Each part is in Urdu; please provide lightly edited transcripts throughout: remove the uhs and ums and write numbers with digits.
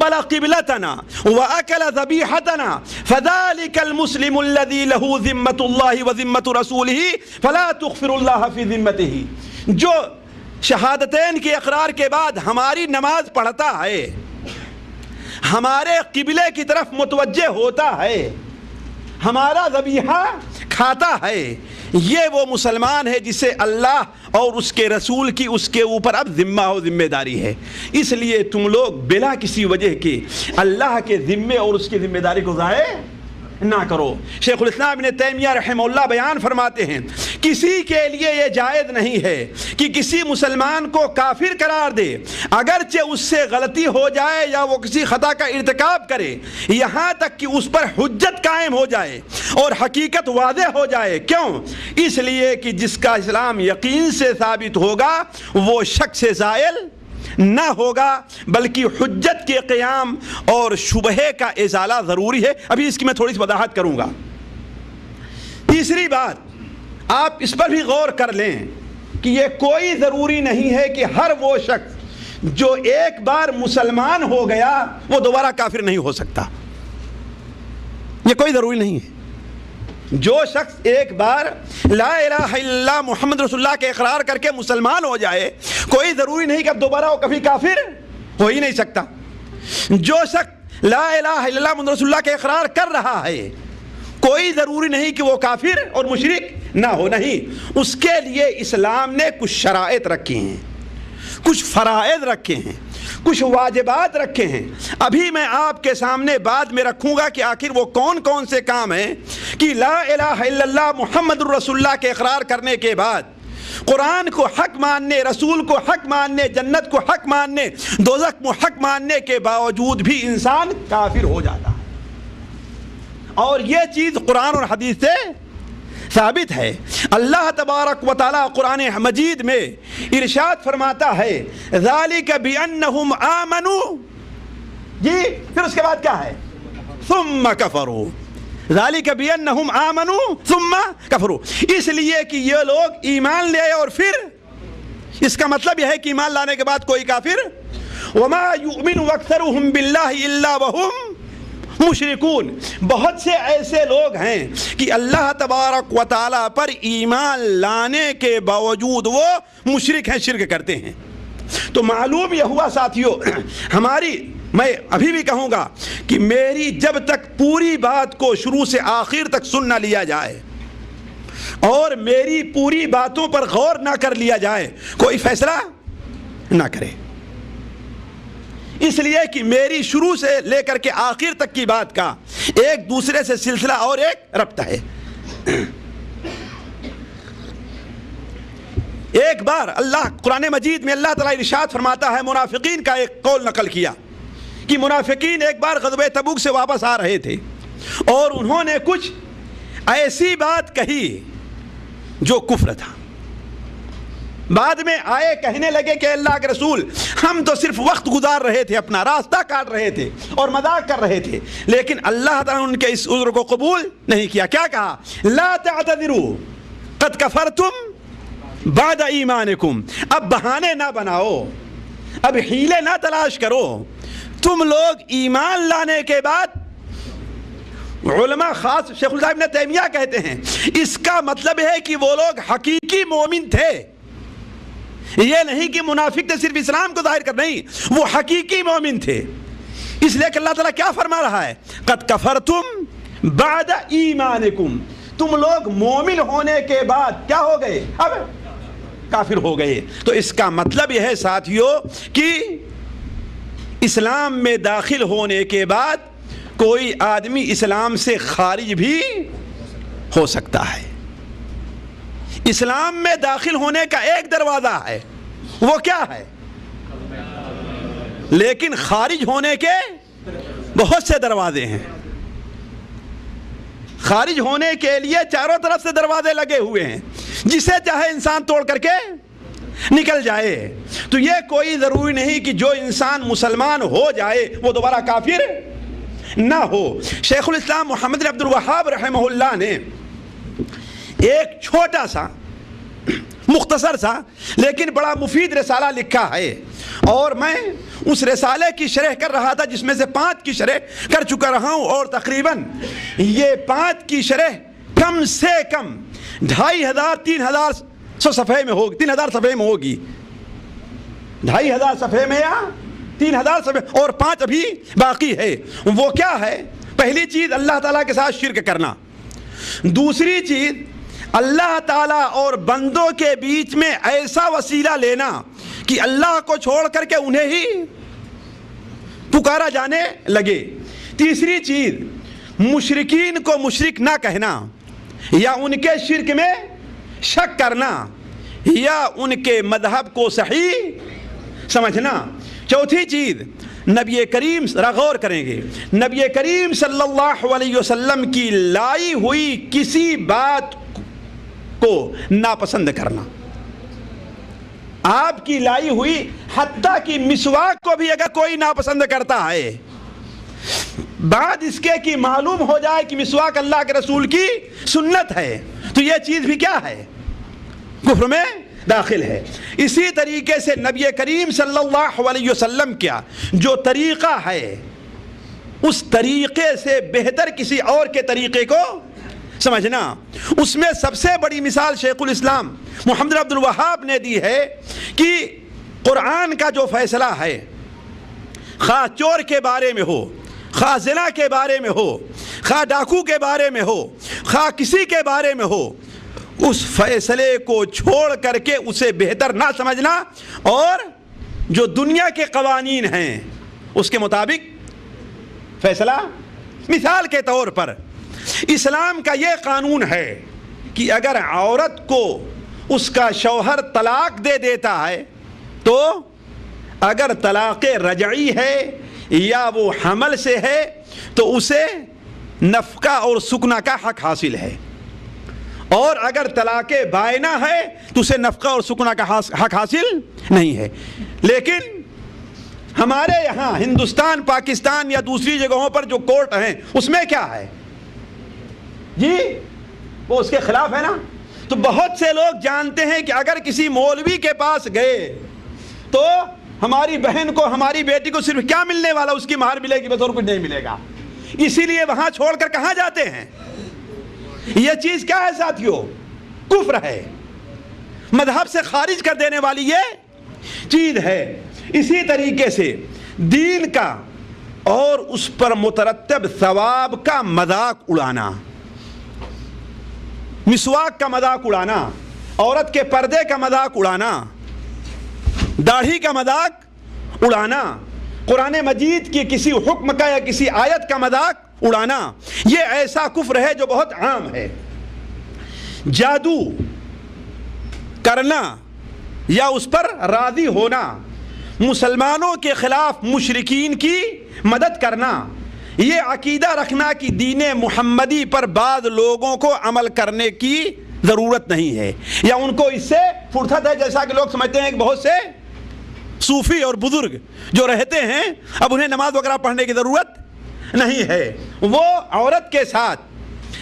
واستقبل قبلتنا واكل ذبيحتنا فذلك المسلم الذي له ذمة الله وذمة رسوله فلا تغفر الله في ذمته۔ جو شہادتین کے اقرار کے بعد ہماری نماز پڑھتا ہے، ہمارے قبلے کی طرف متوجہ ہوتا ہے، ہمارا ذبیحہ کھاتا ہے، یہ وہ مسلمان ہے جسے اللہ اور اس کے رسول کی اس کے اوپر اب ذمہ و ذمہ داری ہے۔ اس لیے تم لوگ بلا کسی وجہ کے اللہ کے ذمے اور اس کی ذمہ داری کو ضائع نہ کرو۔ شیخ الاسلام ابن تیمیہ رحمہ اللہ بیان فرماتے ہیں کسی کے لیے یہ جائز نہیں ہے کہ کسی مسلمان کو کافر قرار دے اگرچہ اس سے غلطی ہو جائے یا وہ کسی خطا کا ارتکاب کرے، یہاں تک کہ اس پر حجت قائم ہو جائے اور حقیقت واضح ہو جائے۔ کیوں؟ اس لیے کہ جس کا اسلام یقین سے ثابت ہوگا وہ شک سے زائل نہ ہوگا، بلکہ حجت کے قیام اور شبہے کا ازالہ ضروری ہے۔ ابھی اس کی میں تھوڑی سی وضاحت کروں گا۔ تیسری بات، آپ اس پر بھی غور کر لیں کہ یہ کوئی ضروری نہیں ہے کہ ہر وہ شخص جو ایک بار مسلمان ہو گیا وہ دوبارہ کافر نہیں ہو سکتا۔ یہ کوئی ضروری نہیں ہے۔ جو شخص ایک بار لا الہ الا اللہ محمد رسول اللہ کے اقرار کر کے مسلمان ہو جائے، کوئی ضروری نہیں کہ اب دوبارہ وہ کبھی کافر ہو ہی نہیں سکتا۔ جو شخص لا الہ الا اللہ محمد رسول اللہ کے اقرار کر رہا ہے، کوئی ضروری نہیں کہ وہ کافر اور مشرک نہ ہو، نہیں۔ اس کے لیے اسلام نے کچھ شرائط رکھی ہیں، کچھ فرائض رکھے ہیں، کچھ واجبات رکھے ہیں۔ ابھی میں آپ کے سامنے بعد میں رکھوں گا کہ آخر وہ کون کون سے کام ہیں کہ لا الہ الا اللہ محمد رسول اللہ کے اقرار کرنے کے بعد قرآن کو حق ماننے، رسول کو حق ماننے، جنت کو حق ماننے، دوزخ کو حق ماننے کے باوجود بھی انسان کافر ہو جاتا ہے۔ اور یہ چیز قرآن اور حدیث سے ثابت ہے۔ اللہ تبارک و تعالی قرآن مجید میں ارشاد فرماتا ہے ذالک بانہم آمنوا، جی پھر اس کے بعد کیا ہے؟ ثم کفروا، ذالک بانہم آمنوا ثم کفروا، اس لیے کہ یہ لوگ ایمان لے آئے اور پھر، اس کا مطلب یہ ہے کہ ایمان لانے کے بعد کوئی کافر، وما یؤمن اکثرهم باللہ الا وهم مشرکون، بہت سے ایسے لوگ ہیں کہ اللہ تبارک و تعالیٰ پر ایمان لانے کے باوجود وہ مشرک ہیں، شرک کرتے ہیں۔ تو معلوم یہ ہوا ساتھیوں، ہماری، میں ابھی بھی کہوں گا کہ میری جب تک پوری بات کو شروع سے آخر تک سن نہ لیا جائے اور میری پوری باتوں پر غور نہ کر لیا جائے، کوئی فیصلہ نہ کرے۔ اس لیے کہ میری شروع سے لے کر کے آخر تک کی بات کا ایک دوسرے سے سلسلہ اور ایک ربط ہے۔ ایک بار اللہ قرآن مجید میں اللہ تعالیٰ ارشاد فرماتا ہے، منافقین کا ایک قول نقل کیا کہ منافقین ایک بار غزوہ تبوک سے واپس آ رہے تھے اور انہوں نے کچھ ایسی بات کہی جو کفر تھا۔ بعد میں آئے کہنے لگے کہ اللہ کے رسول، ہم تو صرف وقت گزار رہے تھے، اپنا راستہ کاٹ رہے تھے اور مذاق کر رہے تھے، لیکن اللہ تعالیٰ نے ان کے اس عذر کو قبول نہیں کیا۔ کیا کہا؟ لا تعتذروا قد کفرتم بعد ایمانکم، اب بہانے نہ بناؤ، اب حیلے نہ تلاش کرو، تم لوگ ایمان لانے کے بعد، علماء خاص شیخ الاسلام ابن تیمیہ کہتے ہیں اس کا مطلب ہے کہ وہ لوگ حقیقی مومن تھے، یہ نہیں کہ منافق نے صرف اسلام کو ظاہر کر، نہیں، وہ حقیقی مومن تھے۔ اس لیے کہ اللہ تعالیٰ کیا فرما رہا ہے؟ قد کفرتم بعد ایمانکم، تم لوگ مومن ہونے کے بعد کیا ہو گئے؟ اب کافر ہو گئے۔ تو اس کا مطلب یہ ہے ساتھیوں کہ اسلام میں داخل ہونے کے بعد کوئی آدمی اسلام سے خارج بھی ہو سکتا ہے۔ اسلام میں داخل ہونے کا ایک دروازہ ہے، وہ کیا ہے؟ لیکن خارج ہونے کے بہت سے دروازے ہیں۔ خارج ہونے کے لیے چاروں طرف سے دروازے لگے ہوئے ہیں، جسے چاہے انسان توڑ کر کے نکل جائے۔ تو یہ کوئی ضروری نہیں کہ جو انسان مسلمان ہو جائے وہ دوبارہ کافر نہ ہو۔ شیخ الاسلام محمد بن عبد الوہاب رحمہ اللہ نے ایک چھوٹا سا مختصر سا لیکن بڑا مفید رسالہ لکھا ہے، اور میں اس رسالے کی شرح کر رہا تھا جس میں سے 5 کی شرح کر چکا رہا ہوں، اور تقریباً یہ 5 کی شرح کم سے کم 2500 3000 صفحے میں ہوگی، 3000 صفحے میں ہوگی، 2500 صفحے میں یا 3000 صفحے، اور 5 ابھی باقی ہے۔ وہ کیا ہے؟ پہلی چیز اللہ تعالیٰ کے ساتھ شرک کرنا، دوسری چیز اللہ تعالیٰ اور بندوں کے بیچ میں ایسا وسیلہ لینا کہ اللہ کو چھوڑ کر کے انہیں ہی پکارا جانے لگے، تیسری چیز مشرکین کو مشرک نہ کہنا یا ان کے شرک میں شک کرنا یا ان کے مذہب کو صحیح سمجھنا، چوتھی چیز نبی کریم، غور کریں گے، نبی کریم صلی اللہ علیہ وسلم کی لائی ہوئی کسی بات کو ناپسند کرنا، آپ کی لائی ہوئی حتیٰ کہ مسواک کو بھی اگر کوئی ناپسند کرتا ہے، بعد اس کے کہ معلوم ہو جائے کہ مسواک اللہ کے رسول کی سنت ہے، تو یہ چیز بھی کیا ہے؟ کفر میں داخل ہے۔ اسی طریقے سے نبی کریم صلی اللہ علیہ وسلم کیا جو طریقہ ہے، اس طریقے سے بہتر کسی اور کے طریقے کو سمجھنا، اس میں سب سے بڑی مثال شیخ الاسلام محمد عبد الوہاب نے دی ہے کہ قرآن کا جو فیصلہ ہے، خواہ چور کے بارے میں ہو، خواہ زنا کے بارے میں ہو، خواہ ڈاکو کے بارے میں ہو، خواہ کسی کے بارے میں ہو، اس فیصلے کو چھوڑ کر کے اسے بہتر نہ سمجھنا، اور جو دنیا کے قوانین ہیں اس کے مطابق فیصلہ۔ مثال کے طور پر اسلام کا یہ قانون ہے کہ اگر عورت کو اس کا شوہر طلاق دے دیتا ہے تو اگر طلاق رجعی ہے یا وہ حمل سے ہے تو اسے نفقہ اور سکنا کا حق حاصل ہے، اور اگر طلاق بائنہ ہے تو اسے نفقہ اور سکنا کا حق حاصل نہیں ہے۔ لیکن ہمارے یہاں ہندوستان، پاکستان یا دوسری جگہوں پر جو کورٹ ہیں اس میں کیا ہے جی؟ وہ اس کے خلاف ہے نا۔ تو بہت سے لوگ جانتے ہیں کہ اگر کسی مولوی کے پاس گئے تو ہماری بہن کو، ہماری بیٹی کو صرف کیا ملنے والا؟ اس کی مہر ملے گی، بس اور کچھ نہیں ملے گا۔ اسی لیے وہاں چھوڑ کر کہاں جاتے ہیں؟ یہ چیز کیا ہے ساتھیوں؟ کفر ہے، مذہب سے خارج کر دینے والی یہ چیز ہے۔ اسی طریقے سے دین کا اور اس پر مترتب ثواب کا مذاق اڑانا، مسواک کا مذاق اڑانا، عورت کے پردے کا مذاق اڑانا، داڑھی کا مذاق اڑانا، قرآن مجید کی کسی حکم کا یا کسی آیت کا مذاق اڑانا، یہ ایسا کفر ہے جو بہت عام ہے۔ جادو کرنا یا اس پر راضی ہونا، مسلمانوں کے خلاف مشرکین کی مدد کرنا، یہ عقیدہ رکھنا کہ دین محمدی پر بعض لوگوں کو عمل کرنے کی ضرورت نہیں ہے یا ان کو اس سے فرصت ہے، جیسا کہ لوگ سمجھتے ہیں کہ بہت سے صوفی اور بزرگ جو رہتے ہیں اب انہیں نماز وغیرہ پڑھنے کی ضرورت نہیں ہے، وہ عورت کے ساتھ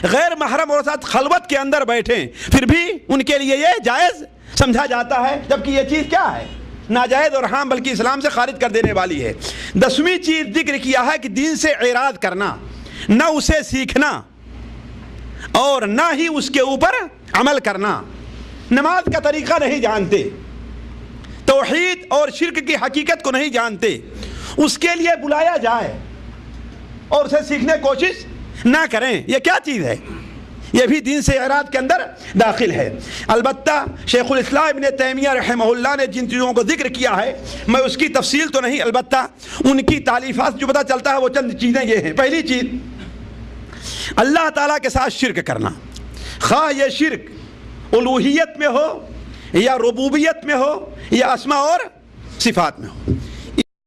غیر محرم اور ساتھ خلوت کے اندر بیٹھیں پھر بھی ان کے لیے یہ جائز سمجھا جاتا ہے، جبکہ یہ چیز کیا ہے؟ ناجائز اور حرام، بلکہ اسلام سے خارج کر دینے والی ہے۔ 10ویں چیز ذکر کیا ہے کہ دین سے اعراض کرنا، نہ اسے سیکھنا اور نہ ہی اس کے اوپر عمل کرنا، نماز کا طریقہ نہیں جانتے، توحید اور شرک کی حقیقت کو نہیں جانتے، اس کے لیے بلایا جائے اور اسے سیکھنے کی کوشش نہ کریں، یہ کیا چیز ہے؟ یہ بھی دین سے اعراض کے اندر داخل ہے۔ البتہ شیخ الاسلام ابن تیمیہ رحمہ اللہ نے جن چیزوں کو ذکر کیا ہے میں اس کی تفصیل تو نہیں، البتہ ان کی تالیفات جو پتہ چلتا ہے وہ چند چیزیں یہ ہیں۔ پہلی چیز اللہ تعالیٰ کے ساتھ شرک کرنا، خواہ یہ شرک الوہیت میں ہو یا ربوبیت میں ہو یا اسماء اور صفات میں ہو۔